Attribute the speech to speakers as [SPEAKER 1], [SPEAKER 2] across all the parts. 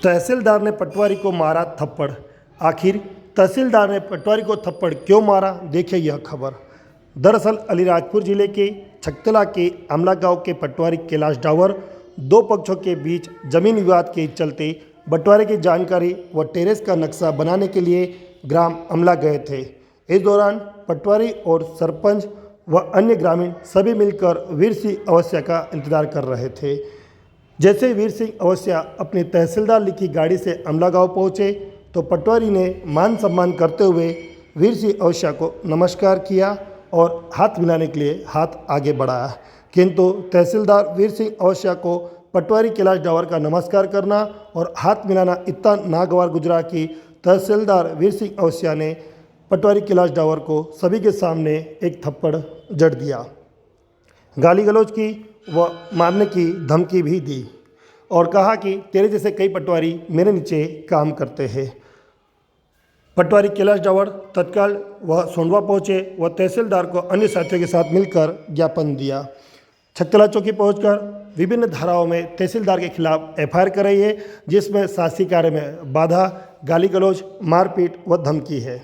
[SPEAKER 1] तहसीलदार ने पटवारी को मारा थप्पड़। आखिर तहसीलदार ने पटवारी को थप्पड़ क्यों मारा, देखिए यह खबर। दरअसल अलीराजपुर जिले के छकतला के अमला गांव के पटवारी कैलाश डावर दो पक्षों के बीच जमीन विवाद के चलते बंटवारे की जानकारी व टेरेस का नक्शा बनाने के लिए ग्राम अमला गए थे। इस दौरान पटवारी और सरपंच व अन्य ग्रामीण सभी मिलकर वीर सिंह अवस्थिया का इंतजार कर रहे थे। जैसे वीर सिंह अवस्थिया अपनी तहसीलदार लिखी गाड़ी से अमला गांव पहुंचे तो पटवारी ने मान सम्मान करते हुए वीर सिंह अवस्थिया को नमस्कार किया और हाथ मिलाने के लिए हाथ आगे बढ़ाया, किंतु तहसीलदार वीर सिंह अवस्थिया को पटवारी कैलाश डावर का नमस्कार करना और हाथ मिलाना इतना नागवार गुजरा कि तहसीलदार वीर सिंह अवस्थिया ने पटवारी कैलाश डावर को सभी के सामने एक थप्पड़ जड़ दिया, गाली गलौज की व मारने की धमकी भी दी और कहा कि तेरे जैसे कई पटवारी मेरे नीचे काम करते हैं। पटवारी कैलाश डावर तत्काल वह सोंडवा पहुंचे व तहसीलदार को अन्य साथियों के साथ मिलकर ज्ञापन दिया। छकतला चौकी पहुंचकर विभिन्न धाराओं में तहसीलदार के खिलाफ एफआईआर कराई है, जिसमें शासकीय कार्य में बाधा, गाली गलौज, मारपीट व धमकी है।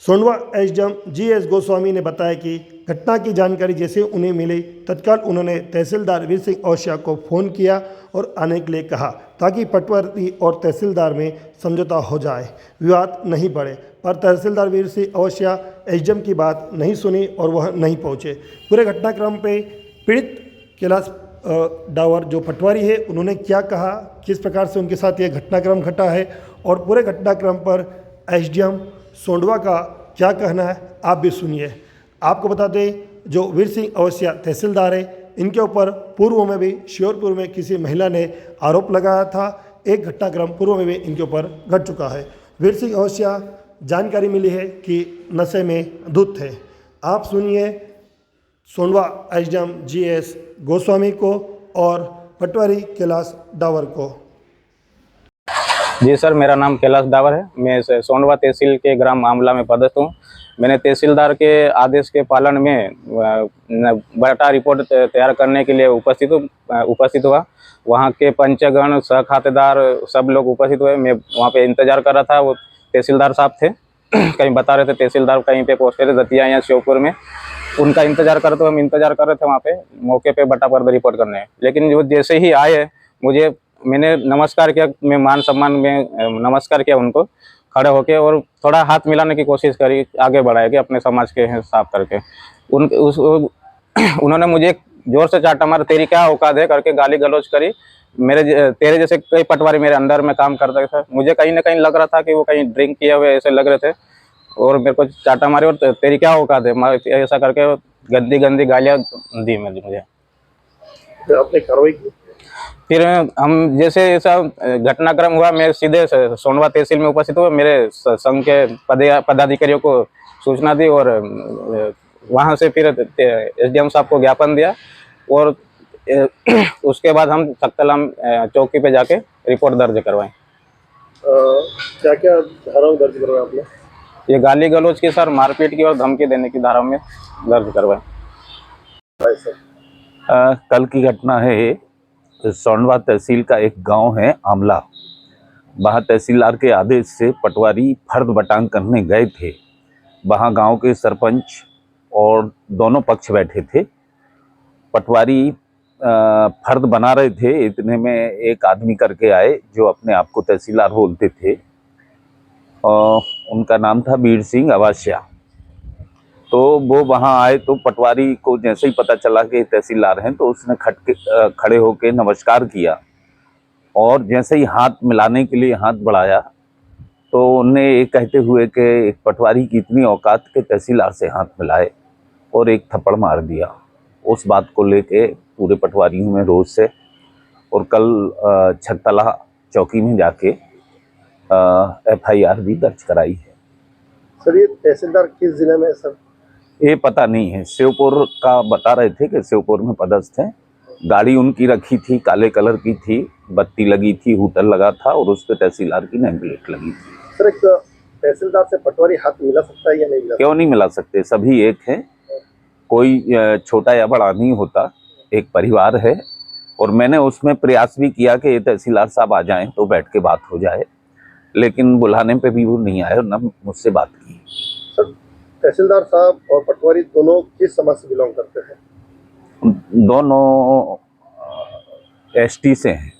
[SPEAKER 1] सोंडवा एसडीएम जीएस गोस्वामी ने बताया कि घटना की जानकारी जैसे उन्हें मिली तत्काल उन्होंने तहसीलदार वीर सिंह अवस्थिया को फ़ोन किया और आने के लिए कहा ताकि पटवारी और तहसीलदार में समझौता हो जाए, विवाद नहीं बढ़े। पर तहसीलदार वीर सिंह अवस्थिया एसडीएम की बात नहीं सुनी और वह नहीं पहुंचे। पूरे घटनाक्रम पे पीड़ित कैलाश डावर जो पटवारी है उन्होंने क्या कहा, किस प्रकार से उनके साथ यह घटनाक्रम घटा है और पूरे घटनाक्रम पर एसडीएम सोंडवा का क्या कहना है, आप भी सुनिए। आपको बता दें, जो वीर सिंह अवस्थिया तहसीलदार है, इनके ऊपर पूर्व में भी श्योरपुर में किसी महिला ने आरोप लगाया था। एक घटनाक्रम पूर्व में भी इनके ऊपर घट चुका है। वीर सिंह अवस्थिया जानकारी मिली है कि नशे में धुत थे। आप सुनिए सोंडवा एसडीएम जीएस गोस्वामी को और पटवारी कैलाश डावर को।
[SPEAKER 2] जी सर, मेरा नाम कैलाश डावर है। मैं सोंडवा तहसील के ग्राम आमला में पदस्थ हूँ। मैंने तहसीलदार के आदेश के पालन में बटा रिपोर्ट तैयार करने के लिए उपस्थित हुआ। वहाँ के पंचगण, सह खातेदार सब लोग उपस्थित हुए। मैं वहाँ पे इंतजार कर रहा था। वो तहसीलदार साहब थे कहीं बता रहे थे, तहसीलदार कहीं पे पहुँचते थे दतिया या श्योपुर में, उनका इंतजार करते हुए हम इंतजार कर रहे थे वहाँ पे मौके पे बटा पर रिपोर्ट करने। लेकिन वो जैसे ही आए मैंने नमस्कार किया, मैं मान सम्मान में नमस्कार किया उनको खड़े होके और थोड़ा हाथ मिलाने की कोशिश करी, आगे बढ़ाया कि अपने समाज के साफ करके उन्होंने मुझे जोर से चाटा मारा, तेरी क्या औकात है करके गाली गलौज करी। तेरे जैसे कई पटवारी मेरे अंडर में काम करते थे। मुझे कहीं ना कहीं लग रहा था कि वो कहीं ड्रिंक किए हुए ऐसे लग रहे थे और मेरे को चाटा मारी और तेरी क्या औकात है ऐसा करके गंदी गंदी गालियाँ दी मुझे।
[SPEAKER 1] आपने कार्रवाई की?
[SPEAKER 2] फिर हम जैसे ऐसा घटनाक्रम हुआ, मैं सीधे सोंडवा तहसील में उपस्थित हुआ। मेरे संघ के पदाधिकारियों को सूचना दी और वहां से फिर एसडीएम साहब को ज्ञापन दिया और उसके बाद हम छकतला चौकी पे जाके रिपोर्ट दर्ज करवाएं।
[SPEAKER 1] क्या क्या धाराओं दर्ज करवाएं आपने?
[SPEAKER 2] ये गाली गलौज की सर, मारपीट की और धमकी देने की धारा में दर्ज करवाएं।
[SPEAKER 3] कल की घटना है, सोंडवा तहसील का एक गांव है आमला। वहाँ तहसीलदार के आदेश से पटवारी फर्द बटांग करने गए थे। वहाँ गांव के सरपंच और दोनों पक्ष बैठे थे। पटवारी फर्द बना रहे थे, इतने में एक आदमी करके आए जो अपने आप को तहसीलदार बोलते थे। उनका नाम था वीर सिंह अवस्थिया। तो वो वहाँ आए तो पटवारी को जैसे ही पता चला कि तहसीलदार हैं तो उसने खड़े होकर नमस्कार किया और जैसे ही हाथ मिलाने के लिए हाथ बढ़ाया तो उन्हें ये कहते हुए कि एक पटवारी की इतनी औकात के तहसीलदार से हाथ मिलाए और एक थप्पड़ मार दिया। उस बात को लेके पूरे पटवारियों में रोष है और कल छकतला चौकी में जाके एफआईआर भी दर्ज कराई है।
[SPEAKER 1] सर, ये तहसीलदार किस जिले में है सर?
[SPEAKER 3] ये पता नहीं है। श्योपुर का बता रहे थे कि श्योपुर में पदस्थ है। गाड़ी उनकी रखी थी, काले कलर की थी, बत्ती लगी थी, हूटर लगा था और उस पर तहसीलदार की नेम प्लेट लगी थी।
[SPEAKER 1] सर, एक तहसीलदार से पटवारी हाथ मिला सकता है या नहीं मिला?
[SPEAKER 3] क्यों नहीं मिला सकते? सभी एक हैं, कोई छोटा या बड़ा नहीं होता, एक परिवार है और मैंने उसमें प्रयास भी किया कि तहसीलदार साहब आ जाएं तो बैठ के बात हो जाए, लेकिन बुलाने पे भी वो नहीं आए और न मुझसे बात की।
[SPEAKER 1] सर, तहसीलदार साहब और पटवारी दोनों किस समाज से बिलोंग करते हैं?
[SPEAKER 3] दोनों एसटी से हैं।